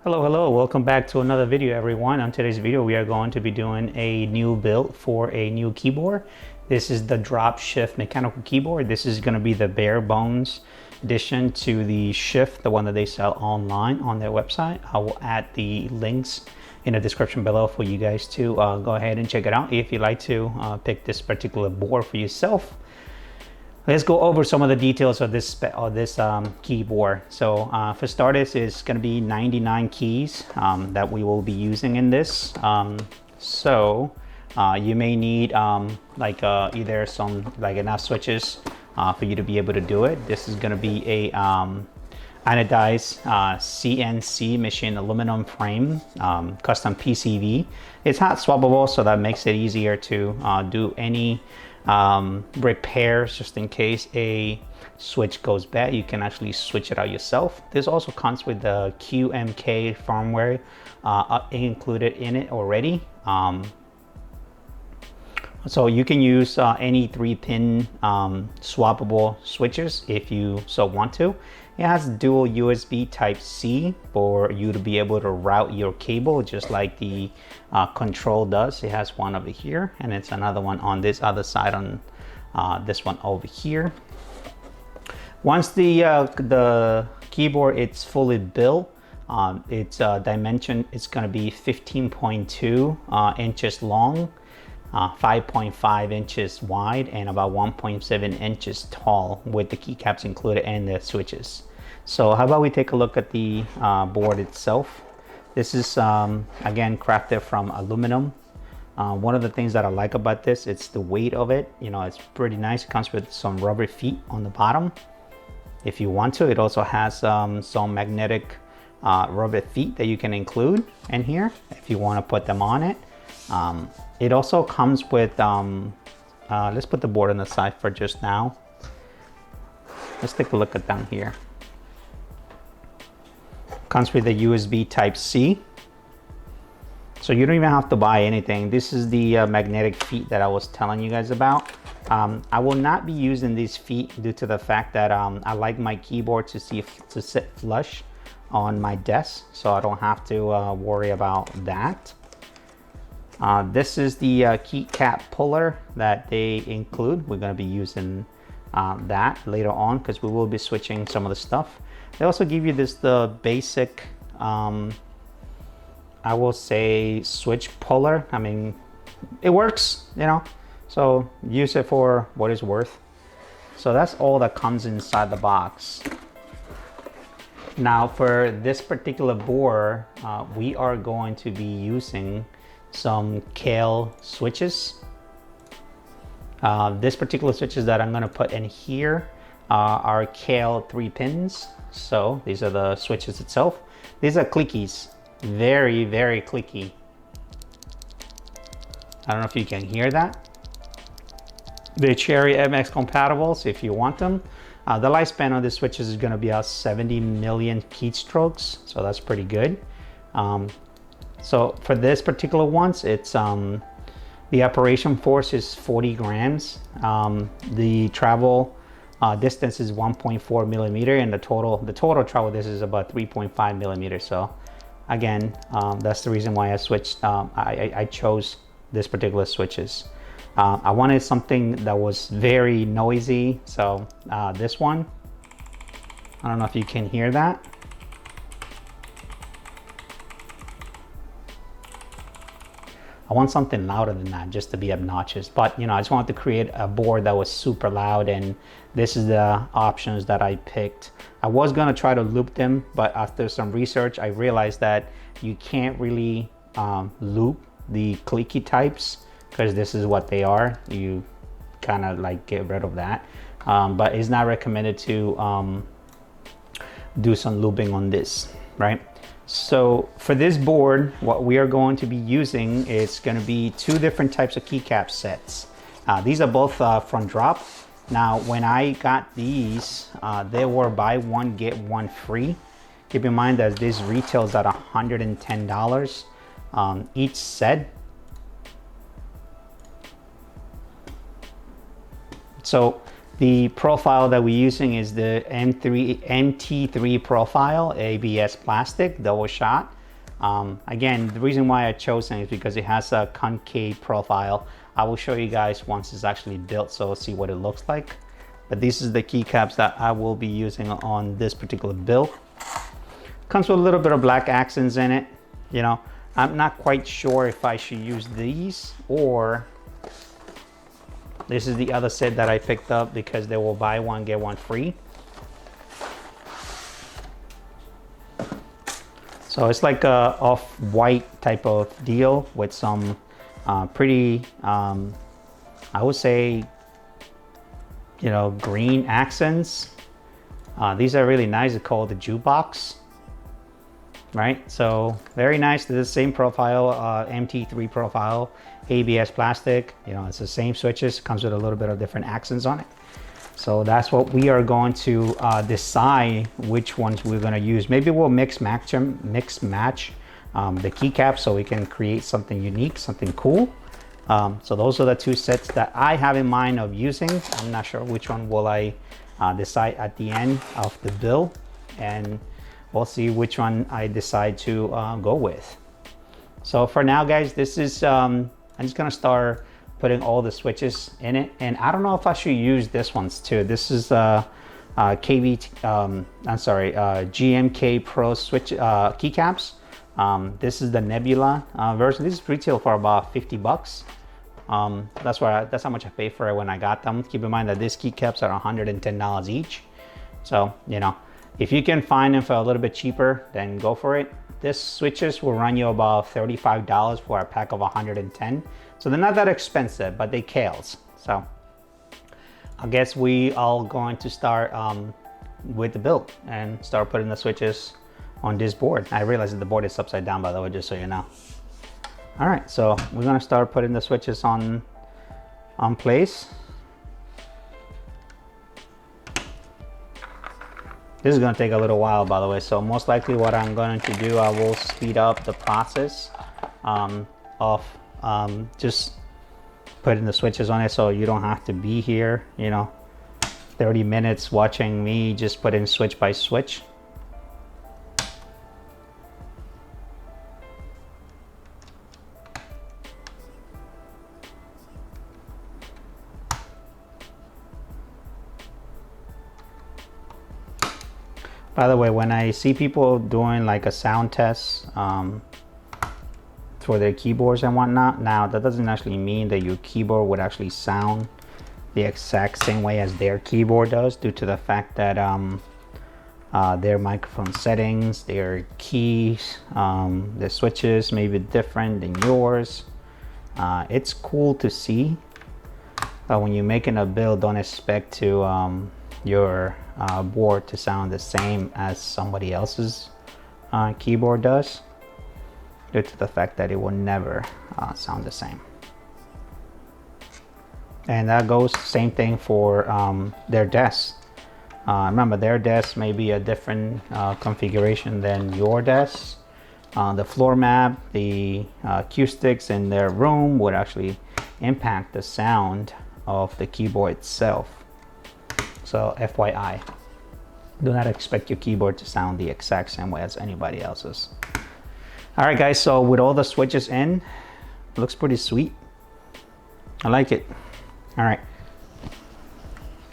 Hello, welcome back to another video, everyone. On today's video, we are going to be doing a new build for a new keyboard. This is the drop shift mechanical keyboard. This is going to be the bare bones addition to the shift, the one that they sell online on their website. I will add the links in the description below for you guys to go ahead and check it out if you'd like to pick this particular board for yourself. Let's go over some of the details of this keyboard. So for starters, it's going to be 99 keys that we will be using in this. You may need either some enough switches for you to be able to do it. This is going to be a anodized CNC machine aluminum frame, custom PCV. It's hot swappable, so that makes it easier to do any repairs just in case a switch goes bad. You can actually switch it out yourself. This also comes with the QMK firmware included in it already. So you can use any 3-pin swappable switches if you so want to. It has dual USB Type-C for you to be able to route your cable just like the control does. It has one over here and it's another one on this other side on this one over here. Once the keyboard is fully built, its dimension is going to be 15.2 inches long, 5.5 inches wide, and about 1.7 inches tall with the keycaps included and the switches. So how about we take a look at the board itself. This is again crafted from aluminum. One of the things that I like about this, it's the weight of it. You know, it's pretty nice. It comes with some rubber feet on the bottom if you want to. It also has some magnetic rubber feet that you can include in here if you want to put them on it. It also comes with, let's put the board on the side for just now. Let's take a look at down here. Comes with the USB Type-C. So you don't even have to buy anything. This is the magnetic feet that I was telling you guys about. I will not be using these feet due to the fact that I like my keyboard to sit flush on my desk, so I don't have to worry about that. This is the keycap puller that they include. We're going to be using that later on because we will be switching some of the stuff. They also give you the basic, I will say, switch puller. I mean, it works, you know, so use it for what it's worth. So that's all that comes inside the box. Now for this particular board, we are going to be using some Kale switches. This particular switches that I'm going to put in here are Kale 3 pins. So these are the switches itself. These are clickies, very clicky. I don't know if you can hear that. They're Cherry MX compatible, so if you want them. The lifespan of the switches is going to be about 70 million keystrokes, so that's pretty good. So for this particular ones, it's the operation force is 40 grams. The travel distance is 1.4 millimeter, and the total travel distance is about 3.5 millimeters. So again, that's the reason why I switched. I chose this particular switches. I wanted something that was very noisy, so this one. I don't know if you can hear that. I want something louder than that just to be obnoxious, but you know, I just wanted to create a board that was super loud, and this is the options that I picked. I was gonna try to loop them, but after some research, I realized that you can't really loop the clicky types because this is what they are. You kind of like get rid of that, but it's not recommended to do some looping on this, right? So for this board, what we are going to be using is going to be 2 different types of keycap sets. These are both from Drop. Now, when I got these, they were buy one, get one free. Keep in mind that this retails at $110 each set. So The profile that we're using is the MT3 profile ABS plastic double shot. Again, the reason why I chosen it is because it has a concave profile. I will show you guys once it's actually built, so see what it looks like. But this is the keycaps that I will be using on this particular build. Comes with a little bit of black accents in it. You know, I'm not quite sure if I should use these or this is the other set that I picked up because they will buy one, get one free. So it's like a off-white type of deal with some pretty, I would say, you know, green accents. These are really nice. It's called the jukebox, right? So very nice. The same profile, MT3 profile, ABS plastic. You know, it's the same switches. Comes with a little bit of different accents on it. So that's what we are going to decide which ones we're going to use. Maybe we'll mix match the keycaps so we can create something unique, something cool. So those are the two sets that I have in mind of using. I'm not sure which one will I decide at the end of the build, and we'll see which one I decide to go with. So for now, guys, this is I'm just gonna start putting all the switches in it, and I don't know if I should use this ones too. This is GMK Pro switch keycaps. This is the Nebula version. This is retail for about 50 bucks. That's how much I paid for it when I got them. Keep in mind that these keycaps are $110 each. So, you know, if you can find them for a little bit cheaper, then go for it. This switches will run you about $35 for a pack of 110. So they're not that expensive, but they kills. So I guess we are going to start with the build and start putting the switches on this board. I realize that the board is upside down, by the way, just so you know. All right, so we're gonna start putting the switches on place. This is gonna take a little while, by the way, so most likely what I'm going to do, I will speed up the process of just putting the switches on it so you don't have to be here, you know, 30 minutes watching me just put in switch by switch. By the way, when I see people doing like a sound test for their keyboards and whatnot, now that doesn't actually mean that your keyboard would actually sound the exact same way as their keyboard does, due to the fact that their microphone settings, their keys, the switches may be different than yours. It's cool to see, but when you're making a build, don't expect to your board to sound the same as somebody else's keyboard does, due to the fact that it will never sound the same. And that goes same thing for their desk. Remember, their desk may be a different configuration than your desk. The floor mat, the acoustics in their room would actually impact the sound of the keyboard itself. So FYI, do not expect your keyboard to sound the exact same way as anybody else's. All right, guys, so with all the switches in, it looks pretty sweet. I like it. All right,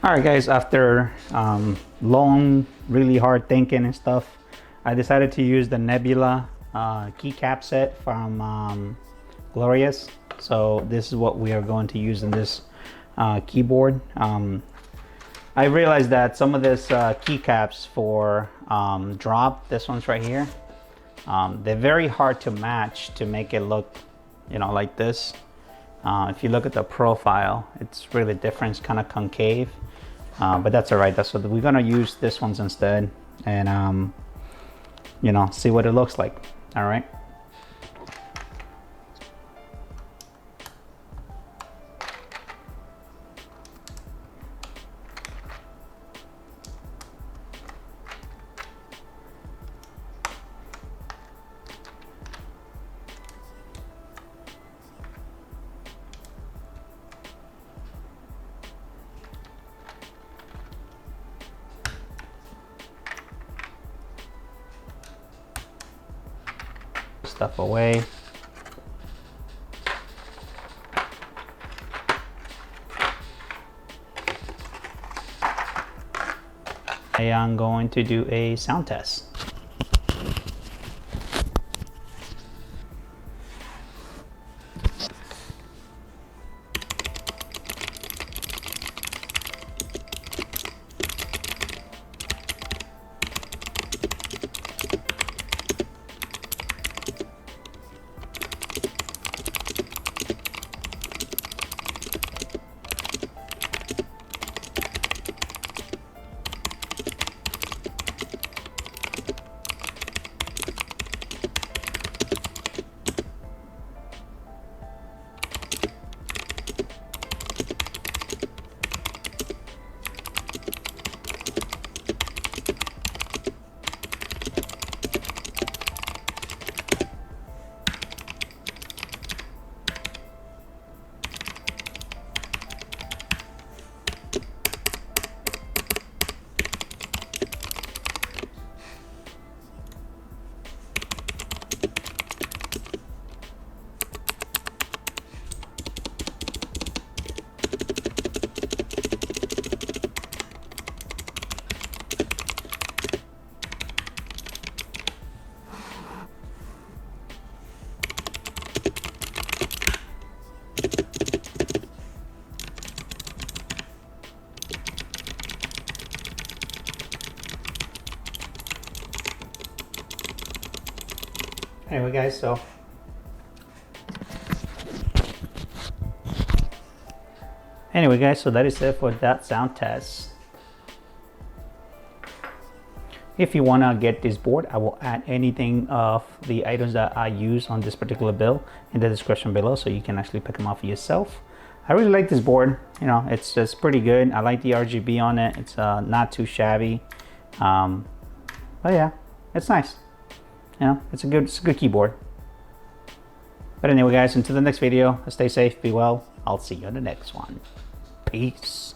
guys, after long, really hard thinking and stuff, I decided to use the Nebula Keycap Set from Glorious. So this is what we are going to use in this keyboard. I realized that some of this keycaps for drop, this one's right here, they're very hard to match to make it look, you know, like this. If you look at the profile, it's really different. It's kind of concave, but that's all right. That's what we're gonna use this ones instead, and you know, see what it looks like. All right. stuff away. I am going to do a sound test. Anyway guys, so that is it for that sound test. If you want to get this board, I will add anything of the items that I use on this particular build in the description below, so you can actually pick them up for yourself. I really like this board. You know, it's just pretty good. I like the RGB on it. It's not too shabby. But yeah, it's nice. You know, it's a good keyboard. But anyway guys, until the next video, stay safe, be well. I'll see you on the next one. Peace.